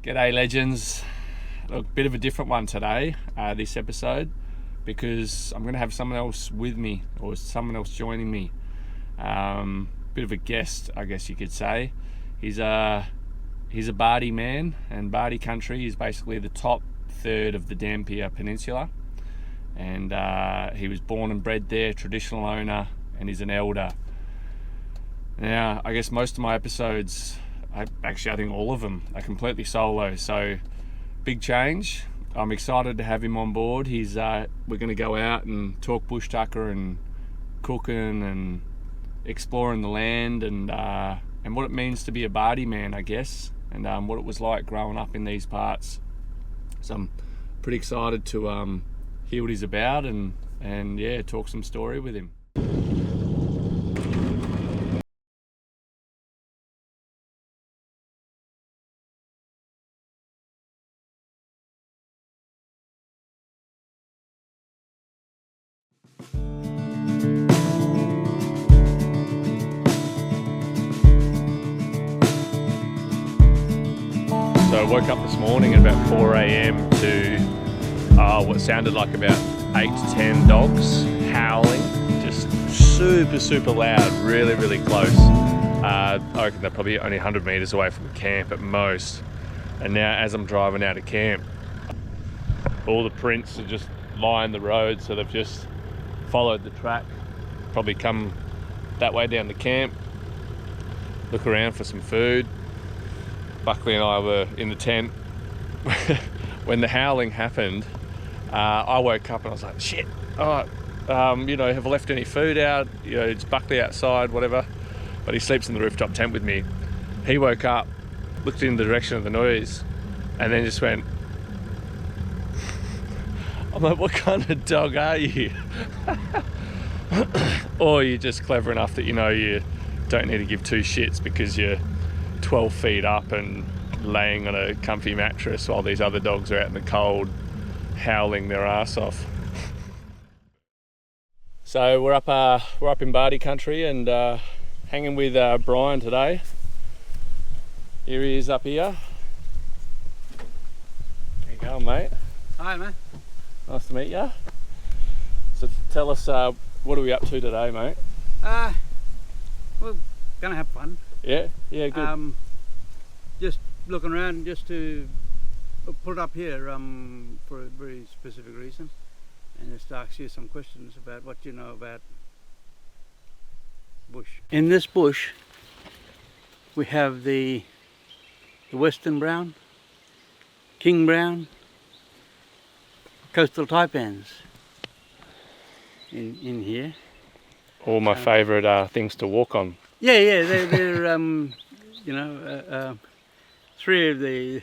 G'day legends. Look, bit of a different one today, this episode, because I'm going to have someone else with me, or someone else joining me. Bit of a guest, I guess you could say. He's a Bardi man, and Bardi country is basically the top third of the Davenport Peninsula. And he was born and bred there, traditional owner, and he's an elder. Now, I guess most of my episodes, I think all of them are completely solo, so big change. I'm excited to have him on board. We're going to go out and talk bushtucker and cooking and exploring the land and what it means to be a Bardi man, I guess, and what it was like growing up in these parts. So I'm pretty excited to hear what he's about and yeah, talk some story with him. So I woke up this morning at about 4 a.m. to what sounded like about 8 to 10 dogs howling, just super loud, really close. I reckon they're probably only 100 metres away from the camp at most. And now as I'm driving out of camp, all the prints are just line the road, so they've just followed the track, probably come that way down the camp, look around for some food. Buckley and I were in the tent when the howling happened. I woke up and I was like, shit, have I left any food out? It's Buckley outside, whatever. But he sleeps in the rooftop tent with me. He woke up, looked in the direction of the noise, and then just went, I'm like, what kind of dog are you? Or you're just clever enough that you don't need to give two shits because you're 12 feet up and laying on a comfy mattress while these other dogs are out in the cold howling their ass off. So we're up in Bardi country and hanging with Brian today. Here he is up here. There you go, mate. Hi, mate. Nice to meet you. So tell us, what are we up to today, mate? We're gonna have fun. Yeah, good. Just looking around just to put up here for a very specific reason, and just ask you some questions about what you know about bush. In this bush we have the Western Brown, King Brown, coastal taipans in here. All my favourite things to walk on. Yeah, they're three of the,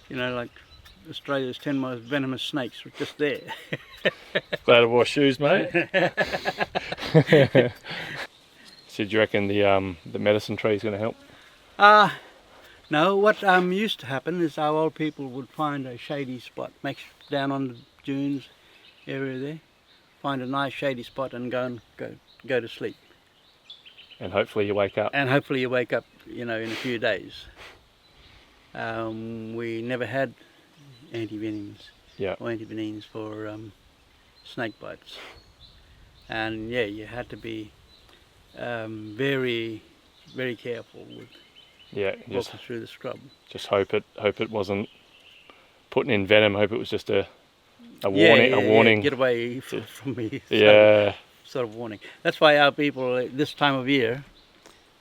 like Australia's 10 most venomous snakes were just there. Glad I wore shoes, mate. So do you reckon the medicine tree is going to help? No, what used to happen is our old people would find a shady spot, down on the dunes area there, find a nice shady spot and go to sleep. And hopefully you wake up. And hopefully you wake up, in a few days. We never had antivenoms or antivenines for snake bites. And yeah, you had to be very careful with walking through the scrub. Just hope it wasn't putting in venom. Hope it was just a warning. A warning. Yeah, get away from me. Sort of warning. That's why our people this time of year,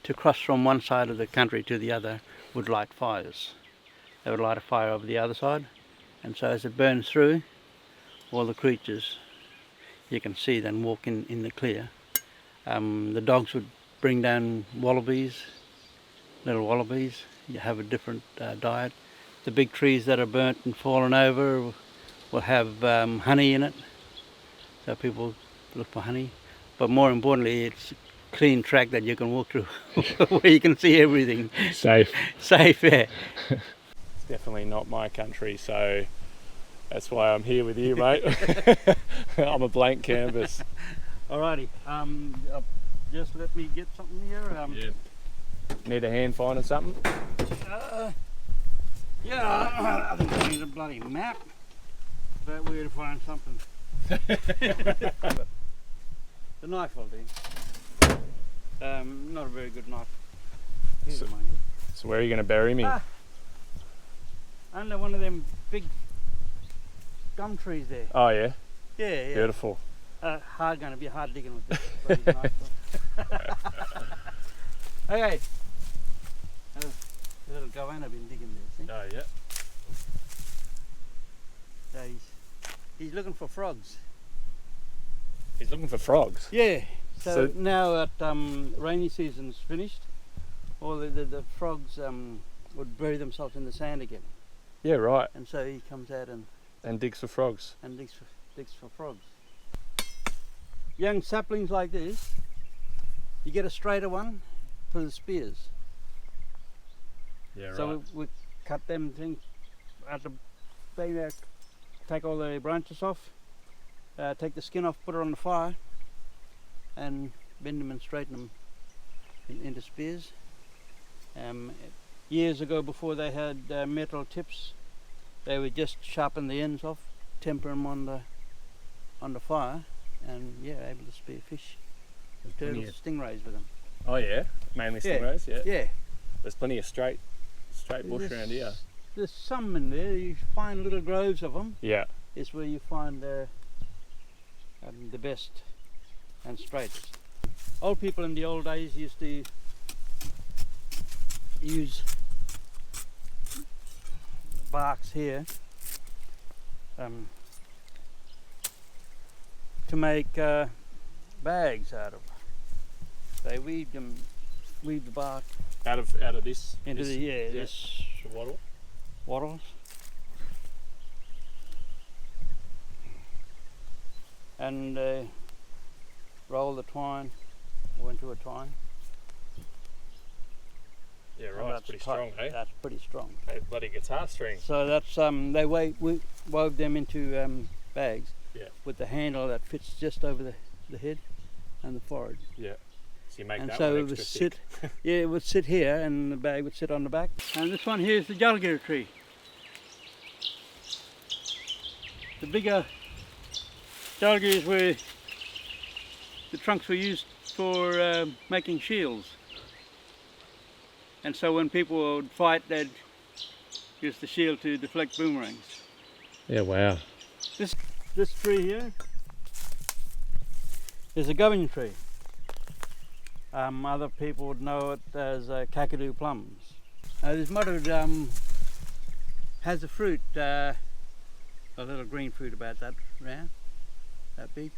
to cross from one side of the country to the other, would light fires. They would light a fire over the other side, and so as it burns through, all the creatures you can see then walk in the clear. The dogs would bring down wallabies, little wallabies. You have a different diet. The big trees that are burnt and fallen over will have honey in it, so people look for honey. But more importantly, it's a clean track that you can walk through where you can see everything. Safe, yeah. It's definitely not my country, so that's why I'm here with you, mate. I'm a blank canvas. Alrighty, just let me get something here. Need a hand finding something? Yeah, I think I need a bloody map. But we're to find something. But the knife will do. Not a very good knife. Here's mine. So where are you going to bury me? Under one of them big gum trees there. Oh yeah? Yeah. Beautiful. Gonna be hard digging with this bloody knife. Okay. A little goanna been digging there, see? Oh yeah. So he's looking for frogs. He's looking for frogs? Yeah. So now that rainy season's finished, all the frogs would bury themselves in the sand again. Yeah, right. And so he comes out And digs for frogs. and digs for frogs. Young saplings like this, you get a straighter one for the spears. Yeah, right. So we cut them things at the base, take all the branches off, take the skin off, put it on the fire, and bend them and straighten them into spears. Years ago, before they had metal tips, they would just sharpen the ends off, temper them on the fire, and yeah, able to spear fish, turtles, stingrays with them. Oh yeah? Mainly stingrays, yeah. Yeah. There's plenty of straight bush around here. There's some in there. You find little groves of them. Yeah. It's where you find the best and straightest. Old people in the old days used to use barks here to make bags out of. They weaved the bark Out of this into this, this wattle. wattles, and roll the twine into a twine. Yeah, right. That's pretty strong, eh? That's pretty strong. Hey, bloody guitar strings. So that's they wove them into bags. Yeah. With the handle that fits just over the head and the forehead. Yeah. So you make And that so one it would extra sit. thick. Yeah, it would sit here, and the bag would sit on the back. And this one here is the jalgiri tree. The bigger jalgiris were the trunks were used for making shields. And so when people would fight, they'd use the shield to deflect boomerangs. Yeah, wow. This tree here is a gubbin tree. Other people would know it as kakadu plums. This mudwood has a fruit, a little green fruit about that round, that big.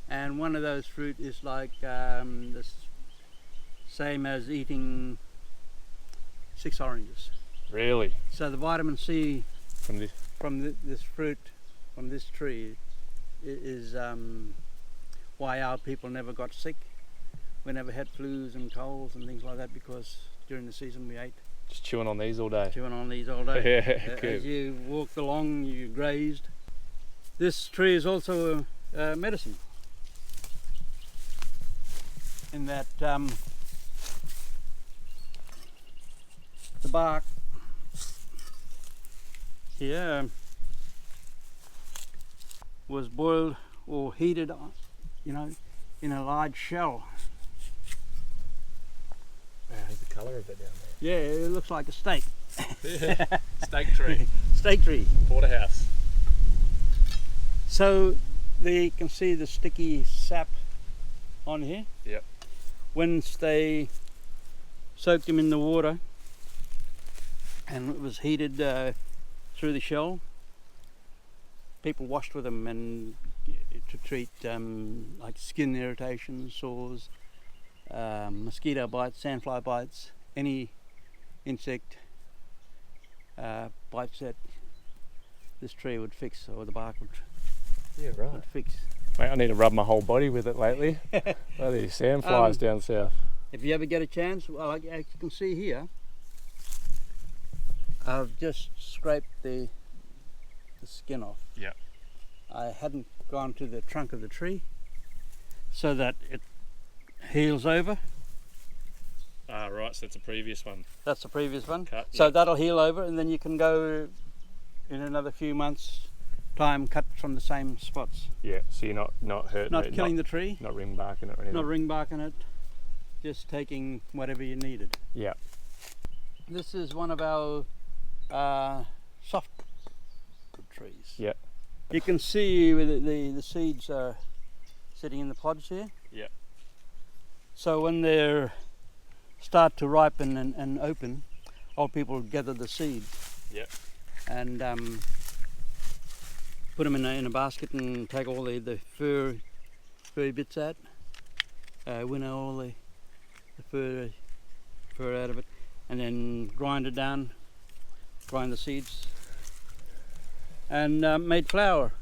And one of those fruit is like the same as eating 6 oranges. Really? So the vitamin C From this? this fruit, from this tree, is why our people never got sick. We never had flus and colds and things like that, because during the season we ate. Just chewing on these all day. Chewing on these all day. Yeah, good. As you walked along, you grazed. This tree is also a medicine. In that the bark here was boiled or heated, in a large shell. Wow, look at the colour of it down Yeah, it looks like a steak. there. Steak tree. Steak tree. Porterhouse. So there you can see the sticky sap on here. Yep. Once they soaked them in the water and it was heated through the shell, people washed with them and to treat like skin irritations, sores, mosquito bites, sandfly bites, any insect bites that this tree would fix, or the bark would fix. Mate, I need to rub my whole body with it lately. Bloody sandflies down south. If you ever get a chance, well, like as you can see here, I've just scraped the skin off. Yeah. I hadn't gone to the trunk of the tree so that it heals over. Ah, right. right, so that's a previous one. That's the previous one. Cut, So yeah. that'll heal over, and then you can go in another few months' time, cut from the same spots. Yeah, so you're not hurting Not it, killing the tree, not ring barking it or anything. not ring barking it, just taking whatever you needed. Yeah. This is one of our soft trees. Yeah. You can see the seeds are sitting in the pods here. Yeah. So when they start to ripen and open, old people gather the seeds. Yeah. And put them in a basket and take all the furry bits out. Winnow all the fur out of it, and then grind it down, grind the seeds, and made flour.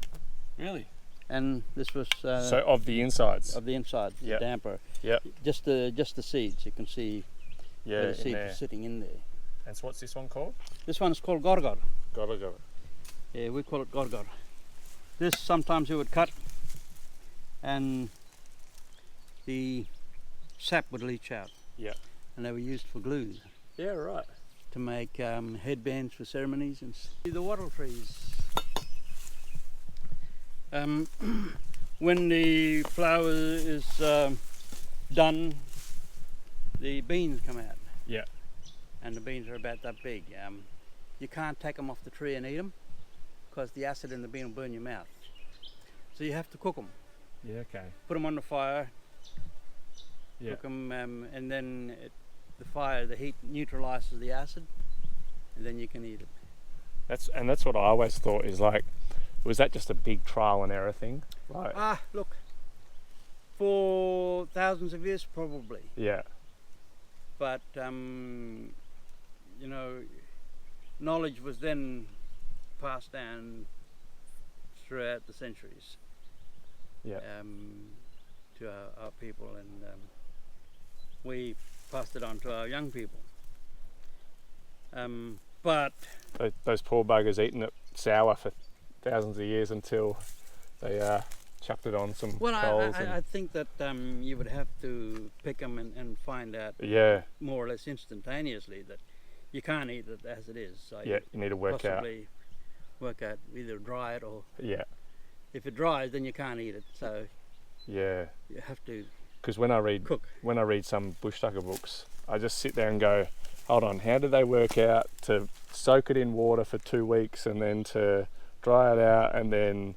Really? And this was So of the insides? of the inside, Yep. the damper. Yep. Just the seeds. You can see Yeah, the in seeds there. are sitting in there. And so what's this one called? This one is called gorgor. Got it. Yeah, we call it gorgor. This sometimes you would cut, and the sap would leach out. Yeah. And they were used for glue Yeah, right. to make headbands for ceremonies and the wattle trees. When the flower is done, the beans come out. Yeah. And the beans are about that big. You can't take them off the tree and eat them because the acid in the bean will burn your mouth. So you have to cook them. Yeah, okay. Put them on the fire, Yeah. cook them, and then the heat neutralizes the acid, and then you can eat it. That's what I always thought is like, was that just a big trial and error thing? Like, Look, for thousands of years probably, yeah. but knowledge was then passed down throughout the centuries. Yeah. To our people, and we passed it on to our young people. But Those poor buggers eating it sour for thousands of years until they chucked it on some coals. I think that you would have to pick them and find out Yeah. more or less instantaneously that you can't eat it as it is. So Yeah, you need to work out. possibly work out either dry it, or Yeah. if it dries then you can't eat it. So Yeah. you have to Because when I read some Bushtucker books, I just sit there and go, hold on, how did they work out to soak it in water for 2 weeks and then to dry it out and then,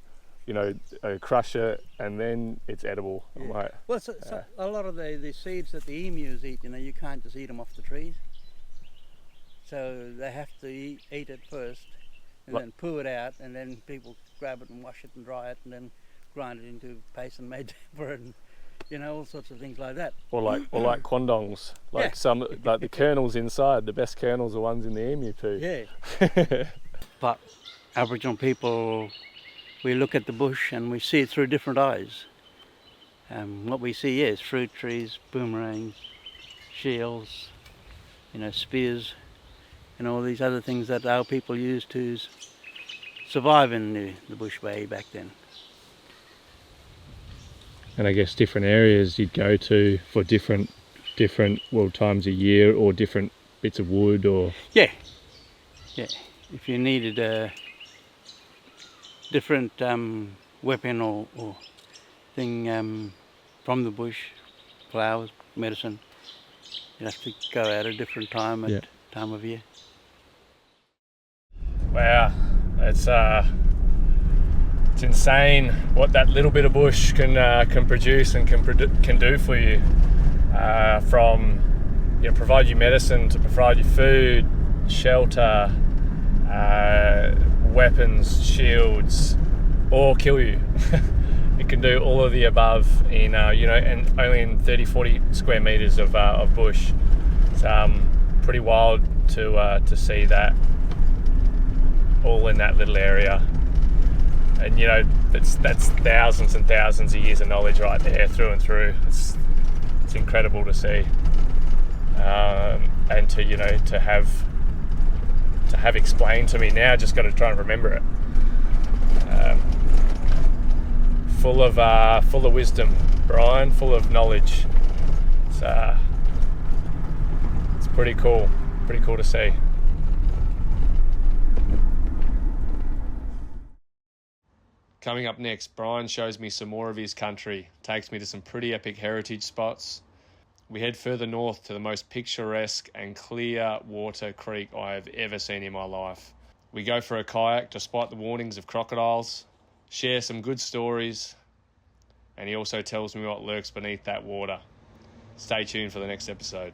crush it and then it's edible? Yeah. I'm like, Well, so a lot of the seeds that the emus eat, you can't just eat them off the trees. So they have to eat it first, and then poo it out, and then people grab it and wash it and dry it, and then grind it into paste and made for it, and all sorts of things like that. or like quandongs, like the kernels inside. The best kernels are ones in the emu poo. Yeah. But Aboriginal people, we look at the bush and we see it through different eyes. What we see is fruit trees, boomerangs, shields, spears, and all these other things that our people used to survive in the bush way back then. And I guess different areas you'd go to for different times a year, or different bits of wood, or Yeah. If you needed a different weapon or thing from the bush, flowers, medicine, you have to go out a different time time of year. wow, it's insane what that little bit of bush can produce and can do for you. From provide you medicine, to provide you food, shelter, weapons, shields, or kill you. It can do all of the above in and only in 30-40 square meters of bush. It's pretty wild to see that all in that little area. And that's thousands and thousands of years of knowledge right there, through and through. It's incredible to see, and to have explained to me now. Just got to try and remember it. Full of wisdom, Brian. Full of knowledge. It's Pretty cool to see. Coming up next, Brian shows me some more of his country, takes me to some pretty epic heritage spots. We head further north to the most picturesque and clear water creek I have ever seen in my life. We go for a kayak despite the warnings of crocodiles, share some good stories, and he also tells me what lurks beneath that water. Stay tuned for the next episode.